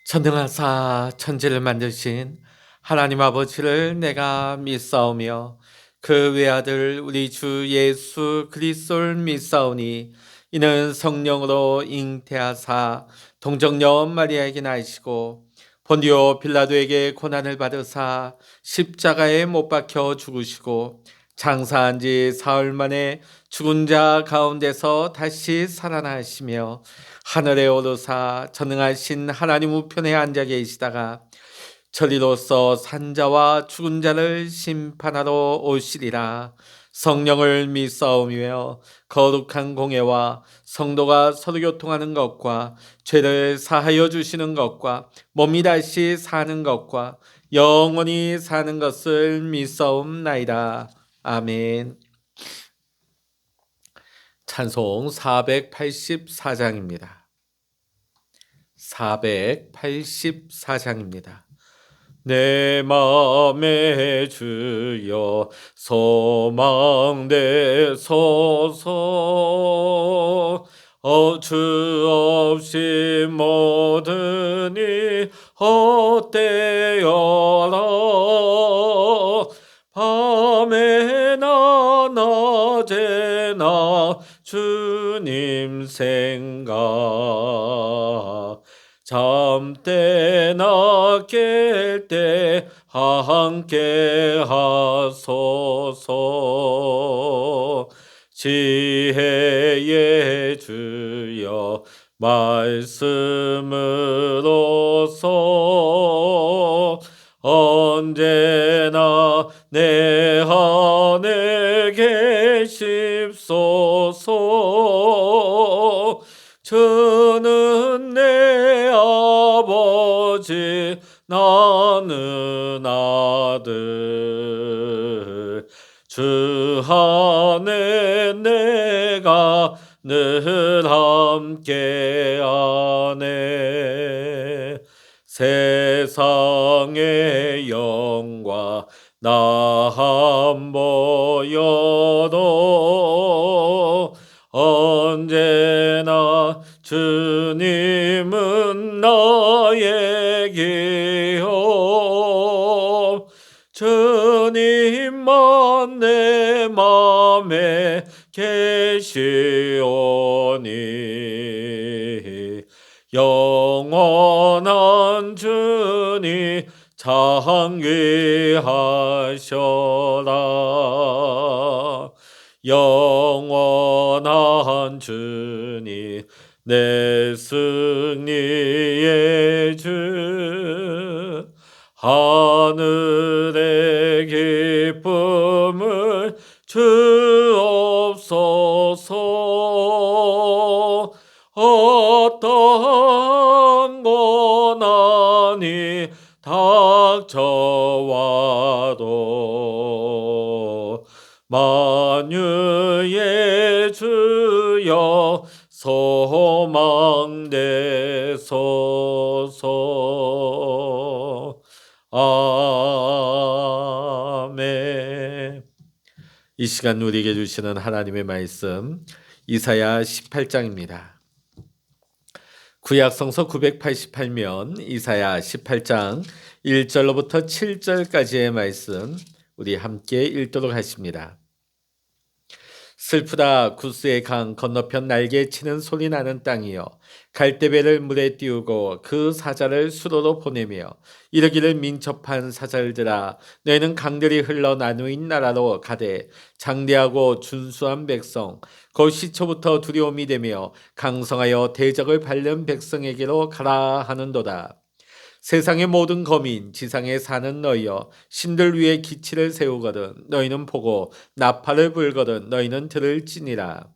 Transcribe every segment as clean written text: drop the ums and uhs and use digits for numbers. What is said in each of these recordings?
전능하사 천지를 만드신 하나님 아버지를 내가 믿사오며 그 외아들 우리 주 예수 그리스도를 믿사오니 이는 성령으로 잉태하사 동정녀 마리아에게 나시고 본디오 빌라도에게 고난을 받으사 십자가에 못 박혀 죽으시고 장사한 지 사흘 만에 죽은 자 가운데서 다시 살아나시며 하늘에 오르사 전능하신 하나님 우편에 앉아 계시다가 저리로서 산자와 죽은 자를 심판하러 오시리라. 성령을 믿사오며 거룩한 공예와 성도가 서로 교통하는 것과 죄를 사하여 주시는 것과 몸이 다시 사는 것과 영원히 사는 것을 믿사옵나이다. 아멘. 찬송 484장입니다. 484장입니다. 내 맘에 주여 소망 되소서. 주 없이 모든 이 헛되어라. 밤에나 낮에나 주님 생각, 잠때나 깰 때 함께 하소서. 지혜의 주여 말씀으로서 언제나 내 안에 계십소서. 주는 내 아버지 나는 아들. 주 안에 내가 늘 함께하네. 세상의 영광 나 안 보여도 언제나 주님은 나의 기업. 주님만 내 맘에 계시오니 영원한 주님 장귀하셔라. 영원한 주님 내 승리의 주. 하늘의 기쁨을 주옵소서. 어떠한 고난이 닥쳐와도 만유의 주여 소망 되소서. 아멘. 이 시간 우리에게 주시는 하나님의 말씀 이사야 18장입니다. 구약성서 988면 이사야 18장 1절로부터 7절까지의 말씀 우리 함께 읽도록 하십니다. 슬프다 구스의 강 건너편 날개 치는 소리 나는 땅이여, 갈대배를 물에 띄우고 그 사자를 수로로 보내며 이르기를 민첩한 사자들아, 너희는 강들이 흘러 나누인 나라로 가되 장대하고 준수한 백성 곧 시초부터 두려움이 되며 강성하여 대적을 밟는 백성에게로 가라 하는도다. 세상의 모든 거민 지상에 사는 너희여, 신들 위에 기치를 세우거든 너희는 보고 나팔을 불거든 너희는 들을지니라.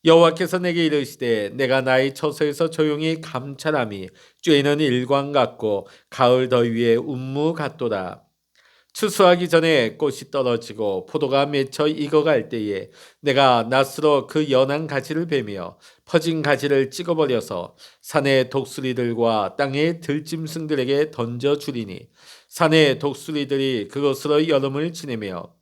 여호와께서 내게 이르시되 내가 나의 처소에서 조용히 감찰함이 쬐는 일광 같고 가을 더위에 운무 같도다. 추수하기 전에 꽃이 떨어지고 포도가 맺혀 익어갈 때에 내가 낫으로 그 연한 가지를 베며 퍼진 가지를 찍어버려서 산의 독수리들과 땅의 들짐승들에게 던져주리니 산의 독수리들이 그것으로 여름을 지내며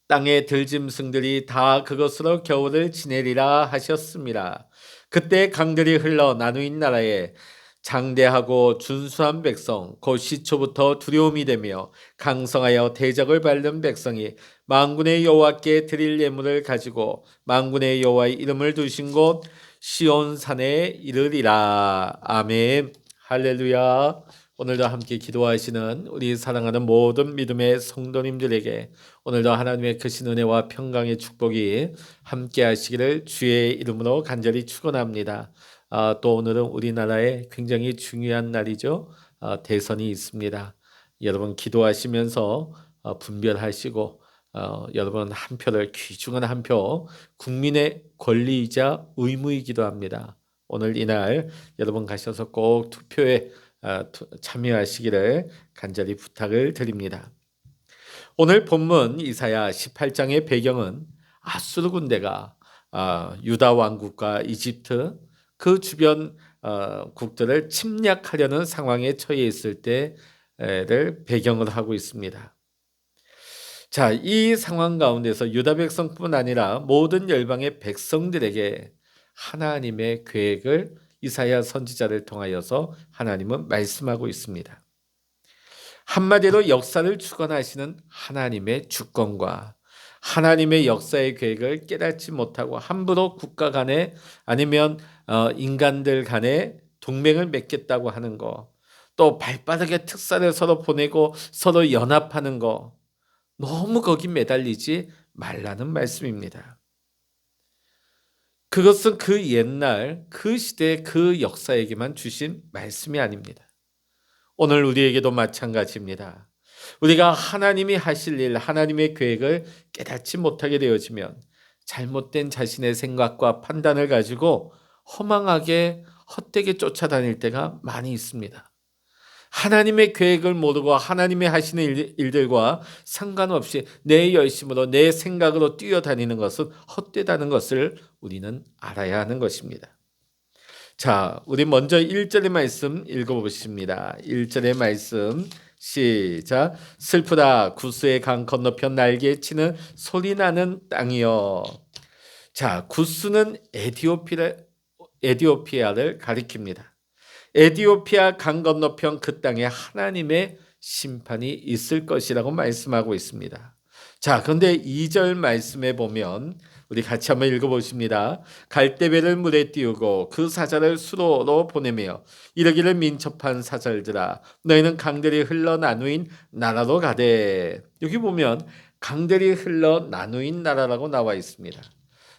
땅의 들짐승들이 다 그것으로 겨울을 지내리라 하셨습니다. 그때 강들이 흘러 나누인 나라에 장대하고 준수한 백성 곧 시초부터 두려움이 되며 강성하여 대적을 밟는 백성이 만군의 여호와께 드릴 예물을 가지고 만군의 여호와의 이름을 두신 곳 시온산에 이르리라. 아멘. 할렐루야. 오늘도 함께 기도하시는 우리 사랑하는 모든 믿음의 성도님들에게 오늘도 하나님의 크신 은혜와 평강의 축복이 함께 하시기를 주의 이름으로 간절히 축원합니다. 또 오늘은 우리나라에 굉장히 중요한 날이죠. 대선이 있습니다. 여러분 기도하시면서 분별하시고 여러분 한 표를 귀중한 한 표 국민의 권리이자 의무이기도 합니다. 오늘 이날 여러분 가셔서 꼭 투표에 참여하시기를 간절히 부탁을 드립니다. 오늘 본문 이사야 18장의 배경은 아수르 군대가 유다 왕국과 이집트 그 주변 국들을 침략하려는 상황에 처해 있을 때를 배경으로 하고 있습니다. 자, 이 상황 가운데서 유다 백성뿐 아니라 모든 열방의 백성들에게 하나님의 계획을 이사야 선지자를 통하여서 하나님은 말씀하고 있습니다. 한마디로 역사를 주관하시는 하나님의 주권과 하나님의 역사의 계획을 깨닫지 못하고 함부로 국가 간에 아니면 인간들 간에 동맹을 맺겠다고 하는 거, 또 발바닥에 특사를 서로 보내고 서로 연합하는 거, 너무 거기 매달리지 말라는 말씀입니다. 그것은 그 옛날 그 시대 그 역사에게만 주신 말씀이 아닙니다. 오늘 우리에게도 마찬가지입니다. 우리가 하나님이 하실 일, 하나님의 계획을 깨닫지 못하게 되어지면 잘못된 자신의 생각과 판단을 가지고 허망하게 헛되게 쫓아다닐 때가 많이 있습니다. 하나님의 계획을 모르고 하나님이 하시는 일들과 상관없이 내 열심으로 내 생각으로 뛰어다니는 것은 헛되다는 것을 우리는 알아야 하는 것입니다. 자, 우리 먼저 1절의 말씀 읽어보십니다. 1절의 말씀 시작. 슬프다 구스의 강 건너편 날개 치는 소리 나는 땅이여. 자, 구스는 에디오피아를 가리킵니다. 에디오피아 강 건너편 그 땅에 하나님의 심판이 있을 것이라고 말씀하고 있습니다. 자, 그런데 2절 말씀에 보면 우리 같이 한번 읽어보십니다. 갈대배를 물에 띄우고 그 사자를 수로로 보내며 이르기를 민첩한 사자들아 너희는 강들이 흘러 나누인 나라로 가되. 여기 보면 강들이 흘러 나누인 나라라고 나와 있습니다.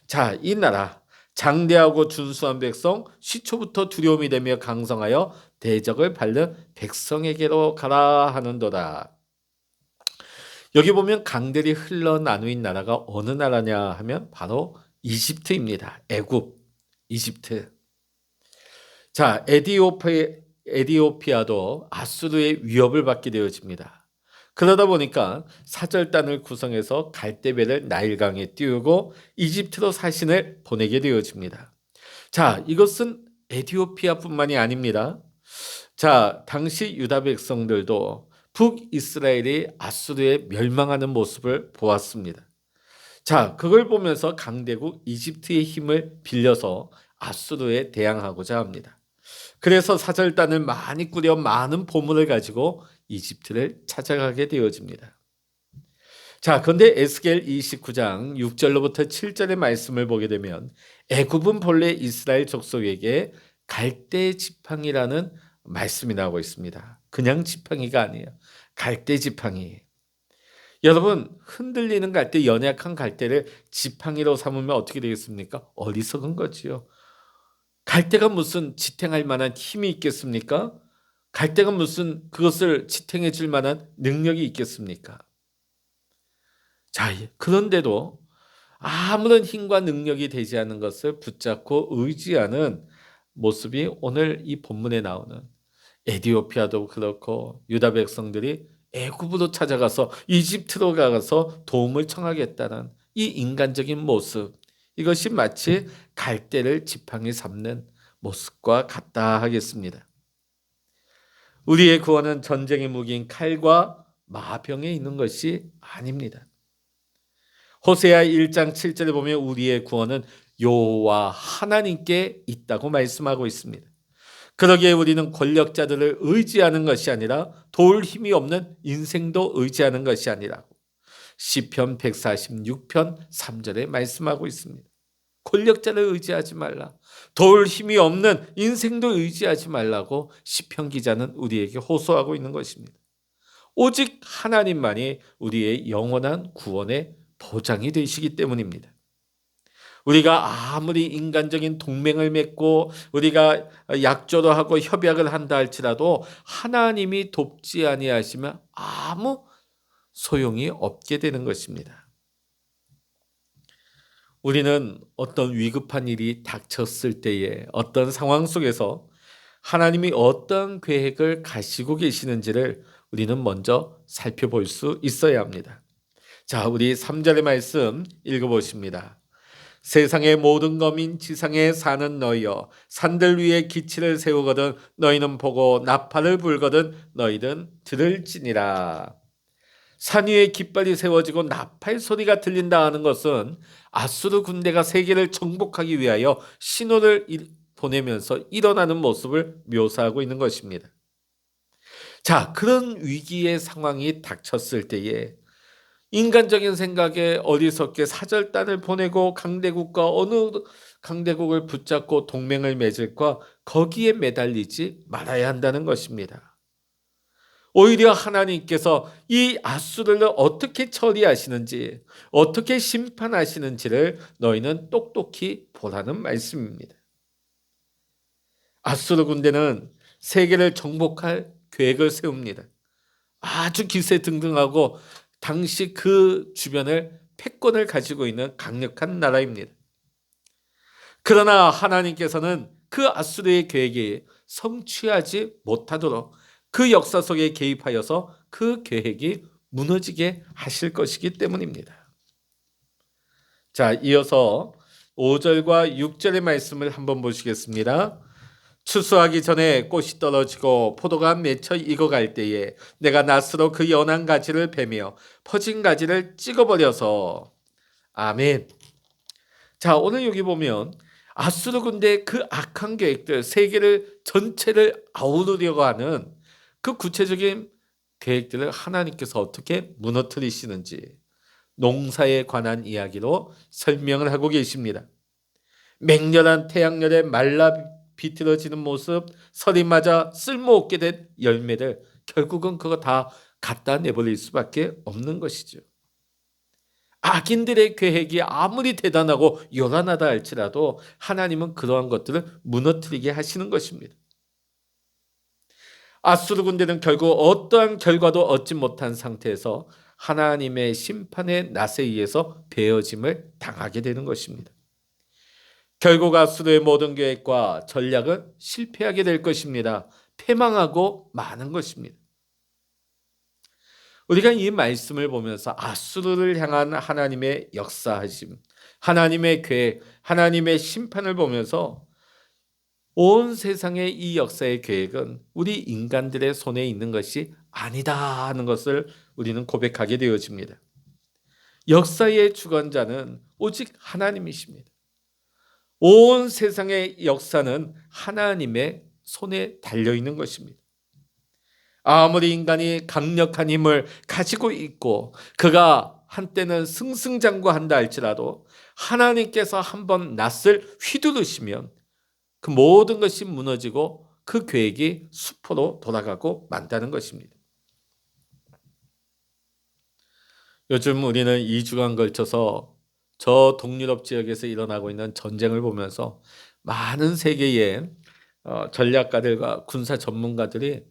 자, 이 나라 장대하고 준수한 백성 시초부터 두려움이 되며 강성하여 대적을 밟는 백성에게로 가라 하는도다. 여기 보면 강들이 흘러 나누인 나라가 어느 나라냐 하면 바로 이집트입니다. 애굽, 이집트. 자, 에디오피아도 아수르의 위협을 받게 되어집니다. 그러다 보니까 사절단을 구성해서 갈대배를 나일강에 띄우고 이집트로 사신을 보내게 되어집니다. 자, 이것은 에디오피아뿐만이 아닙니다. 자, 당시 유다 백성들도 북이스라엘이 아수르에 멸망하는 모습을 보았습니다. 자, 그걸 보면서 강대국 이집트의 힘을 빌려서 아수르에 대항하고자 합니다. 그래서 사절단을 많이 꾸려 많은 보물을 가지고 이집트를 찾아가게 되어집니다. 자, 그런데 에스겔 29장 6절로부터 7절의 말씀을 보게 되면 애굽은 본래 이스라엘 족속에게 갈대 지팡이라는 말씀이 나오고 있습니다. 그냥 지팡이가 아니에요. 갈대 지팡이. 여러분, 흔들리는 갈대, 연약한 갈대를 지팡이로 삼으면 어떻게 되겠습니까? 어리석은 거지요. 갈대가 무슨 지탱할 만한 힘이 있겠습니까? 갈대가 무슨 그것을 지탱해 줄 만한 능력이 있겠습니까? 자, 그런데도 아무런 힘과 능력이 되지 않는 것을 붙잡고 의지하는 모습이 오늘 이 본문에 나오는 에디오피아도 그렇고 유다 백성들이 애굽으로 찾아가서 이집트로 가서 도움을 청하겠다는 이 인간적인 모습, 이것이 마치 갈대를 지팡이 삼는 모습과 같다 하겠습니다. 우리의 구원은 전쟁의 무기인 칼과 마병에 있는 것이 아닙니다. 호세아 1장 7절에 보면 우리의 구원은 여호와 하나님께 있다고 말씀하고 있습니다. 그러기에 우리는 권력자들을 의지하는 것이 아니라 도울 힘이 없는 인생도 의지하는 것이 아니라 시편 146편 3절에 말씀하고 있습니다. 권력자를 의지하지 말라. 도울 힘이 없는 인생도 의지하지 말라고 시편 기자는 우리에게 호소하고 있는 것입니다. 오직 하나님만이 우리의 영원한 구원의 보장이 되시기 때문입니다. 우리가 아무리 인간적인 동맹을 맺고 우리가 약조도 하고 협약을 한다 할지라도 하나님이 돕지 아니하시면 아무 소용이 없게 되는 것입니다. 우리는 어떤 위급한 일이 닥쳤을 때에 어떤 상황 속에서 하나님이 어떤 계획을 가지고 계시는지를 우리는 먼저 살펴볼 수 있어야 합니다. 자, 우리 3절의 말씀 읽어보십니다. 세상의 모든 거민 지상에 사는 너희여, 산들 위에 기치를 세우거든 너희는 보고 나팔을 불거든 너희는 들을지니라. 산 위에 깃발이 세워지고 나팔 소리가 들린다 하는 것은 아수르 군대가 세계를 정복하기 위하여 신호를 보내면서 일어나는 모습을 묘사하고 있는 것입니다. 자, 그런 위기의 상황이 닥쳤을 때에 인간적인 생각에 어리석게 사절단을 보내고 강대국과 어느 강대국을 붙잡고 동맹을 맺을까 거기에 매달리지 말아야 한다는 것입니다. 오히려 하나님께서 이 아수르를 어떻게 처리하시는지, 어떻게 심판하시는지를 너희는 똑똑히 보라는 말씀입니다. 아수르 군대는 세계를 정복할 계획을 세웁니다. 아주 기세등등하고 당시 그 주변을 패권을 가지고 있는 강력한 나라입니다. 그러나 하나님께서는 그 아수르의 계획이 성취하지 못하도록 그 역사 속에 개입하여서 그 계획이 무너지게 하실 것이기 때문입니다. 자, 이어서 5절과 6절의 말씀을 한번 보시겠습니다. 추수하기 전에 꽃이 떨어지고 포도가 맺혀 익어갈 때에 내가 낫으로 그 연한 가지를 베며 퍼진 가지를 찍어버려서. 아멘. 자, 오늘 여기 보면 아수르 군대의 그 악한 계획들, 세계를 전체를 아우르려고 하는 그 구체적인 계획들을 하나님께서 어떻게 무너뜨리시는지 농사에 관한 이야기로 설명을 하고 계십니다. 맹렬한 태양열에 말라 비틀어지는 모습, 설이 맞아 쓸모없게 된 열매를 결국은 그거 다 갖다 내버릴 수밖에 없는 것이죠. 악인들의 계획이 아무리 대단하고 요란하다 할지라도 하나님은 그러한 것들을 무너뜨리게 하시는 것입니다. 아수르 군대는 결국 어떠한 결과도 얻지 못한 상태에서 하나님의 심판의 낫에 의해서 베어짐을 당하게 되는 것입니다. 결국 아수르의 모든 계획과 전략은 실패하게 될 것입니다. 패망하고 마는 것입니다. 우리가 이 말씀을 보면서 아수르를 향한 하나님의 역사하심, 하나님의 계획, 하나님의 심판을 보면서 온 세상의 이 역사의 계획은 우리 인간들의 손에 있는 것이 아니다 하는 것을 우리는 고백하게 되어집니다. 역사의 주관자는 오직 하나님이십니다. 온 세상의 역사는 하나님의 손에 달려있는 것입니다. 아무리 인간이 강력한 힘을 가지고 있고 그가 한때는 승승장구한다 할지라도 하나님께서 한번 낫을 휘두르시면 그 모든 것이 무너지고 그 계획이 수포로 돌아가고 만다는 것입니다. 요즘 우리는 2주간 걸쳐서 저 동유럽 지역에서 일어나고 있는 전쟁을 보면서 많은 세계의 전략가들과 군사 전문가들이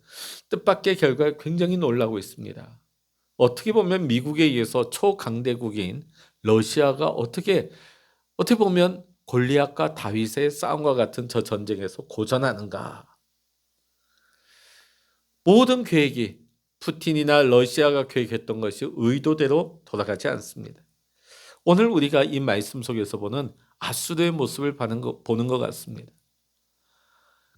뜻밖의 결과에 굉장히 놀라고 있습니다. 어떻게 보면 미국에 의해서 초강대국인 러시아가 어떻게 보면 골리앗과 다윗의 싸움과 같은 저 전쟁에서 고전하는가. 모든 계획이 푸틴이나 러시아가 계획했던 것이 의도대로 돌아가지 않습니다. 오늘 우리가 이 말씀 속에서 보는 아수르의 모습을 보는 것 같습니다.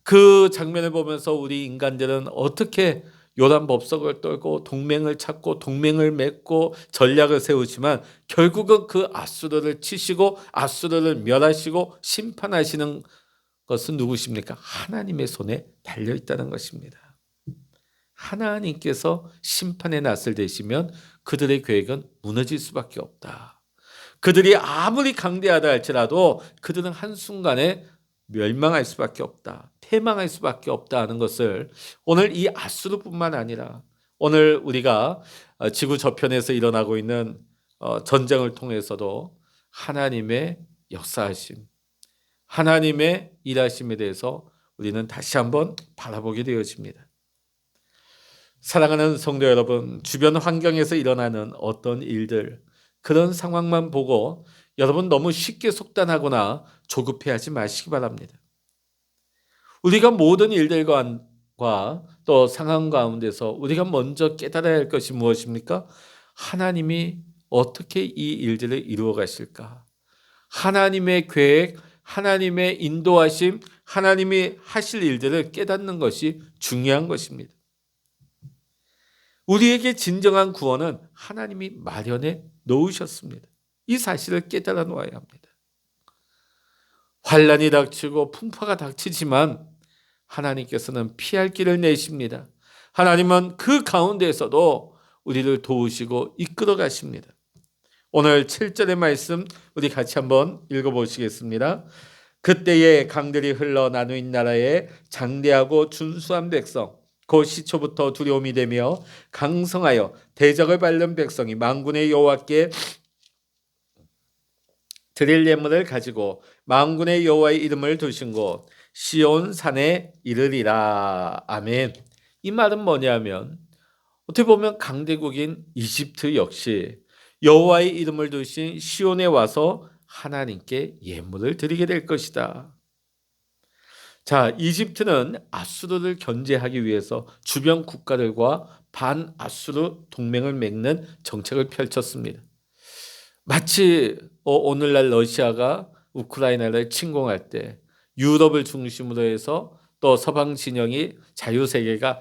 그 장면을 보면서 우리 인간들은 어떻게 요란법석을 떨고 동맹을 찾고 동맹을 맺고 전략을 세우지만 결국은 그 아수르를 치시고 아수르를 멸하시고 심판하시는 것은 누구십니까? 하나님의 손에 달려 있다는 것입니다. 하나님께서 심판의 낯을 대시면 그들의 계획은 무너질 수밖에 없다. 그들이 아무리 강대하다 할지라도 그들은 한순간에 멸망할 수밖에 없다. 패망할 수밖에 없다 하는 것을 오늘 이 아수르뿐만 아니라 오늘 우리가 지구 저편에서 일어나고 있는 전쟁을 통해서도 하나님의 역사하심, 하나님의 일하심에 대해서 우리는 다시 한번 바라보게 되어집니다. 사랑하는 성도 여러분, 주변 환경에서 일어나는 어떤 일들, 그런 상황만 보고 여러분 너무 쉽게 속단하거나 조급해하지 마시기 바랍니다. 우리가 모든 일들과 또 상황 가운데서 우리가 먼저 깨달아야 할 것이 무엇입니까? 하나님이 어떻게 이 일들을 이루어 가실까? 하나님의 계획, 하나님의 인도하심, 하나님이 하실 일들을 깨닫는 것이 중요한 것입니다. 우리에게 진정한 구원은 하나님이 마련해 놓으셨습니다. 이 사실을 깨달아 놓아야 합니다. 환란이 닥치고 풍파가 닥치지만 하나님께서는 피할 길을 내십니다. 하나님은 그 가운데에서도 우리를 도우시고 이끌어 가십니다. 오늘 7절의 말씀 우리 같이 한번 읽어보시겠습니다. 그때에 강들이 흘러 나누인 나라에 장대하고 준수한 백성, 곧 시초부터 두려움이 되며 강성하여 대적을 밟는 백성이 만군의 여호와께 드릴 예물을 가지고 만군의 여호와의 이름을 두신 곳 시온 산에 이르리라. 아멘. 이 말은 뭐냐면 어떻게 보면 강대국인 이집트 역시 여호와의 이름을 두신 시온에 와서 하나님께 예물을 드리게 될 것이다. 자, 이집트는 아수르를 견제하기 위해서 주변 국가들과 반아수르 동맹을 맺는 정책을 펼쳤습니다. 마치 오늘날 러시아가 우크라이나를 침공할 때 유럽을 중심으로 해서 또 서방 진영이 자유세계가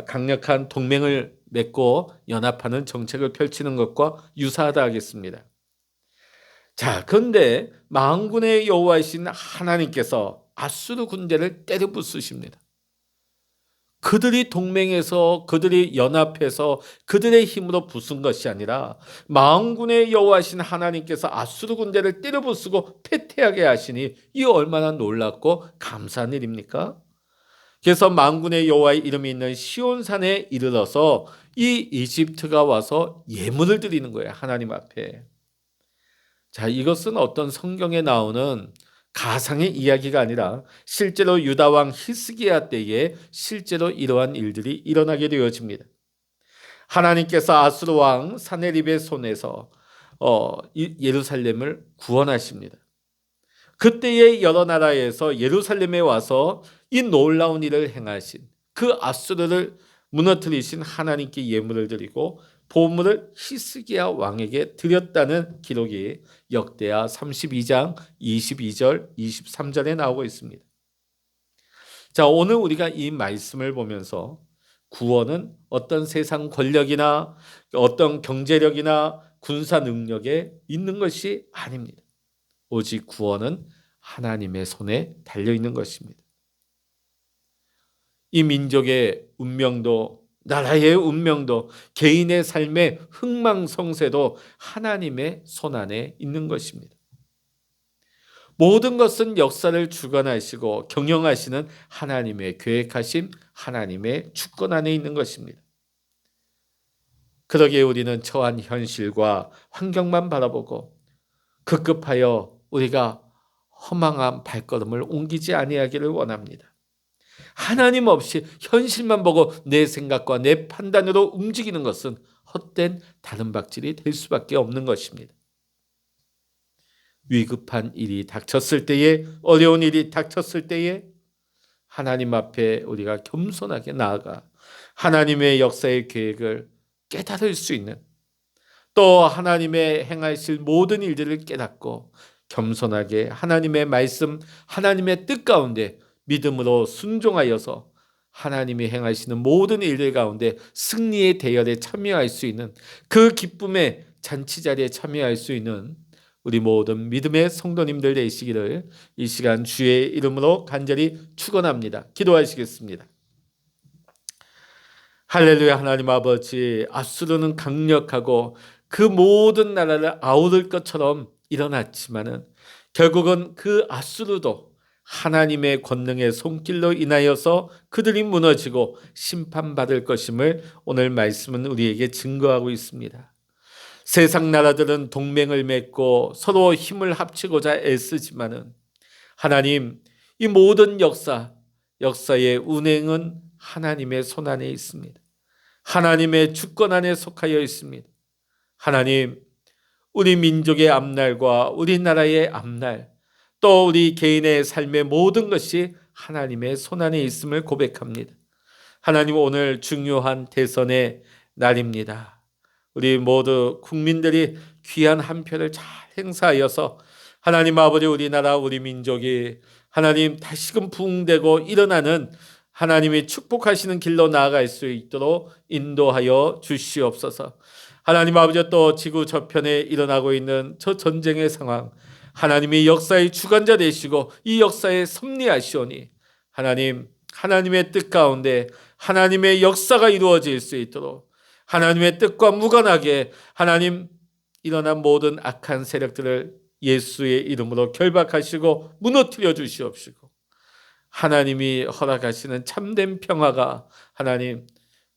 강력한 동맹을 맺고 연합하는 정책을 펼치는 것과 유사하다 하겠습니다. 자, 그런데 만군의 여호와이신 하나님께서 아수르 군대를 때려 부수십니다. 그들이 동맹해서 그들이 연합해서 그들의 힘으로 부순 것이 아니라 만군의 여호와이신 하나님께서 아수르 군대를 때려 부수고 패퇴하게 하시니 이 얼마나 놀랍고 감사한 일입니까? 그래서 만군의 여호와의 이름이 있는 시온산에 이르러서 이 이집트가 와서 예물을 드리는 거예요. 하나님 앞에. 자, 이것은 어떤 성경에 나오는 가상의 이야기가 아니라 실제로 유다 왕 히스기야 때에 실제로 이러한 일들이 일어나게 되어집니다. 하나님께서 아수르 왕 사네립의 손에서 예루살렘을 구원하십니다. 그때의 여러 나라에서 예루살렘에 와서 이 놀라운 일을 행하신 그 아수르를 무너뜨리신 하나님께 예물을 드리고 보물을 히스기야 왕에게 드렸다는 기록이 역대하 32장 22절 23절에 나오고 있습니다. 자, 오늘 우리가 이 말씀을 보면서 구원은 어떤 세상 권력이나 어떤 경제력이나 군사 능력에 있는 것이 아닙니다. 오직 구원은 하나님의 손에 달려 있는 것입니다. 이 민족의 운명도 나라의 운명도 개인의 삶의 흥망성쇠도 하나님의 손 안에 있는 것입니다. 모든 것은 역사를 주관하시고 경영하시는 하나님의 계획하심, 하나님의 주권 안에 있는 것입니다. 그러기에 우리는 처한 현실과 환경만 바라보고 급급하여 우리가 허망한 발걸음을 옮기지 아니하기를 원합니다. 하나님 없이 현실만 보고 내 생각과 내 판단으로 움직이는 것은 헛된 다름박질이 될 수밖에 없는 것입니다. 위급한 일이 닥쳤을 때에, 어려운 일이 닥쳤을 때에 하나님 앞에 우리가 겸손하게 나아가 하나님의 역사의 계획을 깨달을 수 있는, 또 하나님의 행하실 모든 일들을 깨닫고 겸손하게 하나님의 말씀, 하나님의 뜻 가운데 믿음으로 순종하여서 하나님이 행하시는 모든 일들 가운데 승리의 대열에 참여할 수 있는, 그 기쁨의 잔치자리에 참여할 수 있는 우리 모든 믿음의 성도님들 되시기를 이 시간 주의 이름으로 간절히 축원합니다. 기도하시겠습니다. 할렐루야. 하나님 아버지, 아수르는 강력하고 그 모든 나라를 아우를 것처럼 일어났지만은 결국은 그 아수르도 하나님의 권능의 손길로 인하여서 그들이 무너지고 심판받을 것임을 오늘 말씀은 우리에게 증거하고 있습니다. 세상 나라들은 동맹을 맺고 서로 힘을 합치고자 애쓰지만은 하나님, 이 모든 역사의 운행은 하나님의 손안에 있습니다. 하나님의 주권 안에 속하여 있습니다. 하나님, 우리 민족의 앞날과 우리나라의 앞날, 또 우리 개인의 삶의 모든 것이 하나님의 손안에 있음을 고백합니다. 하나님, 오늘 중요한 대선의 날입니다. 우리 모두 국민들이 귀한 한 표를 잘 행사하여서 하나님 아버지, 우리나라 우리 민족이 하나님 다시금 부흥되고 일어나는 하나님이 축복하시는 길로 나아갈 수 있도록 인도하여 주시옵소서. 하나님 아버지, 또 지구 저편에 일어나고 있는 저 전쟁의 상황, 하나님이 역사의 주관자 되시고 이 역사에 섭리하시오니 하나님, 하나님의 뜻 가운데 하나님의 역사가 이루어질 수 있도록 하나님의 뜻과 무관하게 하나님 일어난 모든 악한 세력들을 예수의 이름으로 결박하시고 무너뜨려 주시옵시고 하나님이 허락하시는 참된 평화가 하나님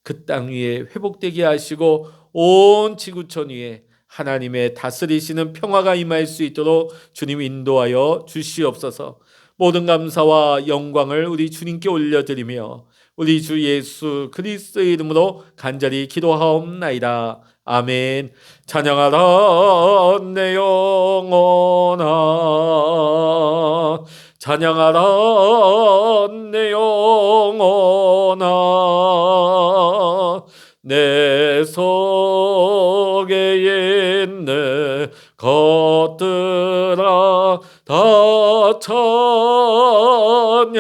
그 땅 위에 회복되게 하시고 온 지구촌 위에 하나님의 다스리시는 평화가 임할 수 있도록 주님 인도하여 주시옵소서. 모든 감사와 영광을 우리 주님께 올려드리며 우리 주 예수 그리스도의 이름으로 간절히 기도하옵나이다. 아멘. 찬양하라 내 영혼아, 찬양하라 내 영혼아, 내 속에 있는 것들아 다 찬양하라.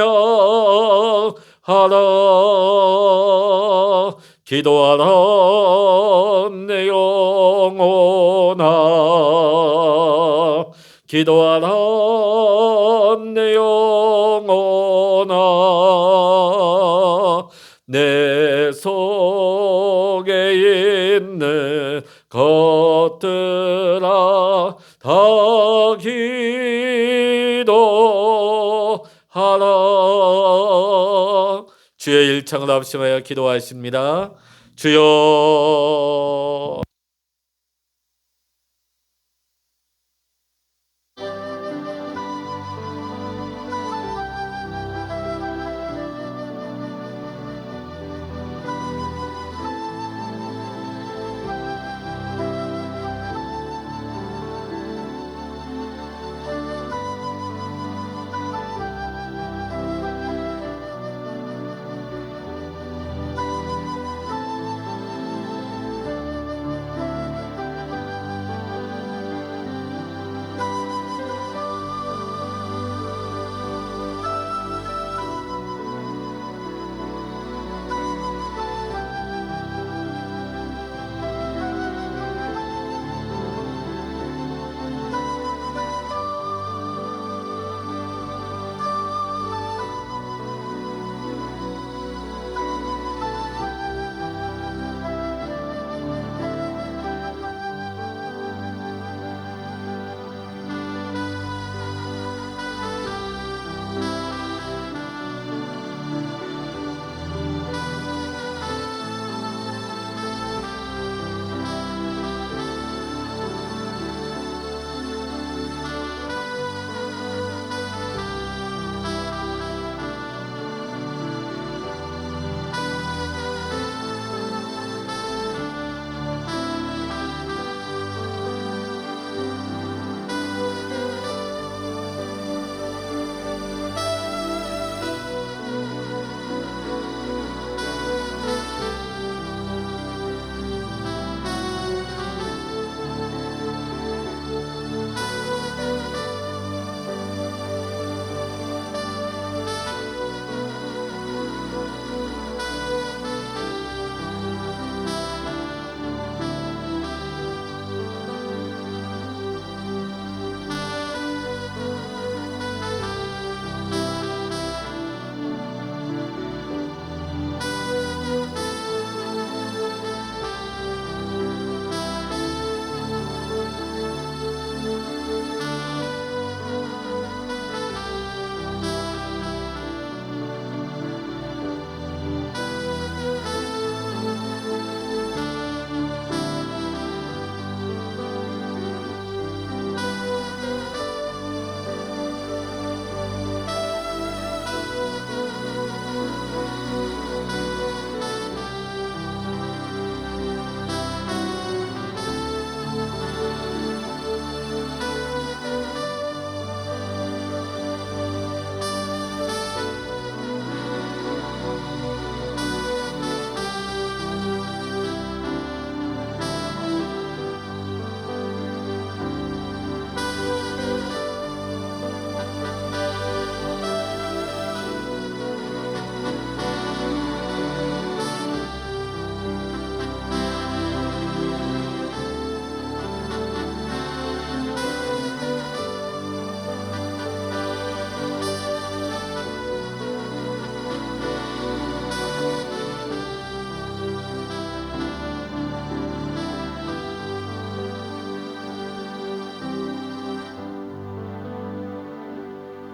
기도하라 내 영혼아, 기도하라 내 영혼아, 내 속에 있는 것들아 다 기도하라. 주의 일창을 합심하여 기도하십니다. 주여